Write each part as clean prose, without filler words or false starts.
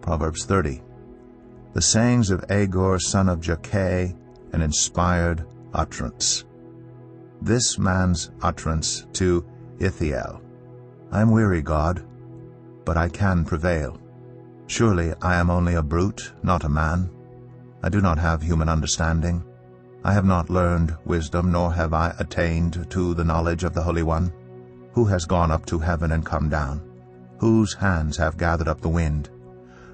Proverbs 30. The sayings of Agur son of Jakeh, an inspired utterance. This man's utterance to Ithiel. I am weary, God, but I can prevail. Surely I am only a brute, not a man. I do not have human understanding. I have not learned wisdom, nor have I attained to the knowledge of the Holy One. Who has gone up to heaven and come down? Whose hands have gathered up the wind?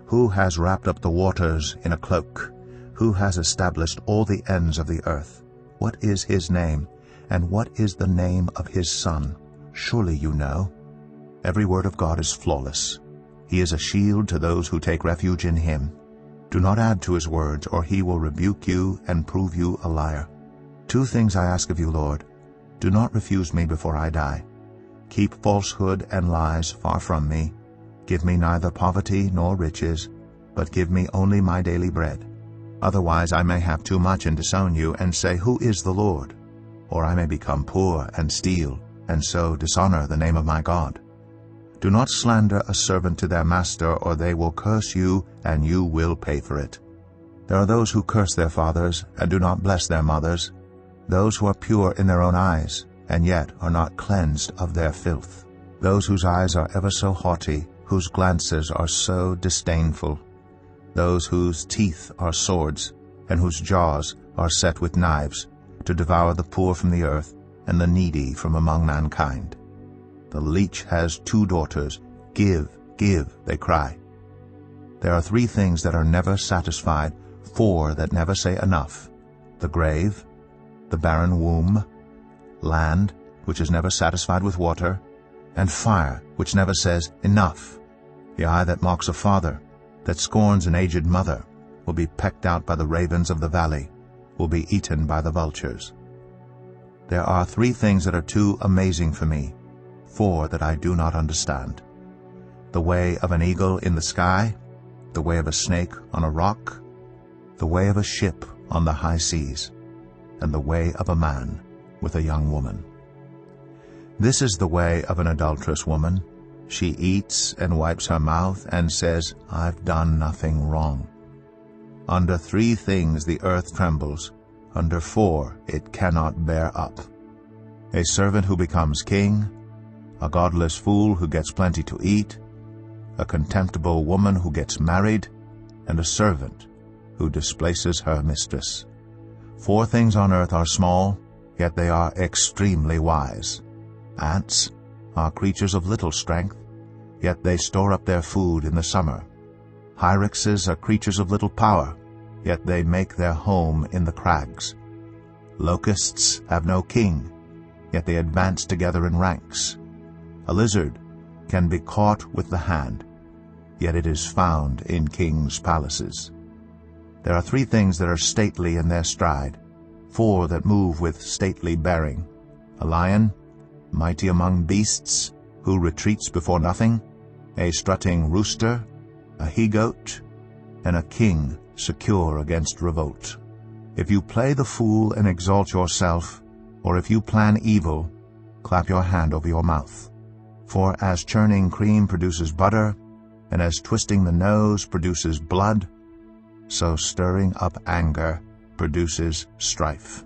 Who has wrapped up the waters in a cloak? Who has established all the ends of the earth? What is his name, and what is the name of his son? Surely you know. Every word of God is flawless. He is a shield to those who take refuge in him. Do not add to his words, or he will rebuke you and prove you a liar. 2 things I ask of you, Lord. Do not refuse me before I die. Keep falsehood and lies far from me. Give me neither poverty nor riches, but give me only my daily bread. Otherwise I may have too much and disown you, and say, Who is the Lord? Or I may become poor and steal, and so dishonor the name of my God. Do not slander a servant to their master, or they will curse you, and you will pay for it. There are those who curse their fathers, and do not bless their mothers, those who are pure in their own eyes, and yet are not cleansed of their filth, those whose eyes are ever so haughty, whose glances are so disdainful, those whose teeth are swords, and whose jaws are set with knives, to devour the poor from the earth, and the needy from among mankind. The leech has 2 daughters. Give, give, they cry. There are 3 things that are never satisfied, 4 that never say enough: the grave, the barren womb, land, which is never satisfied with water, and fire, which never says enough. The eye that mocks a father, that scorns an aged mother, will be pecked out by the ravens of the valley, will be eaten by the vultures. There are 3 things that are too amazing for me, 4 that I do not understand: the way of an eagle in the sky, the way of a snake on a rock, the way of a ship on the high seas, and the way of a man with a young woman. This is the way of an adulterous woman. She eats and wipes her mouth and says, I've done nothing wrong. Under 3 things the earth trembles, under 4 it cannot bear up: a servant who becomes king, a godless fool who gets plenty to eat, a contemptible woman who gets married, and a servant who displaces her mistress. 4 things on earth are small, yet they are extremely wise. Ants are creatures of little strength, yet they store up their food in the summer. Hyraxes are creatures of little power, yet they make their home in the crags. Locusts have no king, yet they advance together in ranks. A lizard can be caught with the hand, yet it is found in kings' palaces. There are 3 things that are stately in their stride, 4 that move with stately bearing: a lion, mighty among beasts, who retreats before nothing, a strutting rooster, a he-goat, and a king secure against revolt. If you play the fool and exalt yourself, or if you plan evil, clap your hand over your mouth. For as churning cream produces butter, and as twisting the nose produces blood, so stirring up anger produces strife.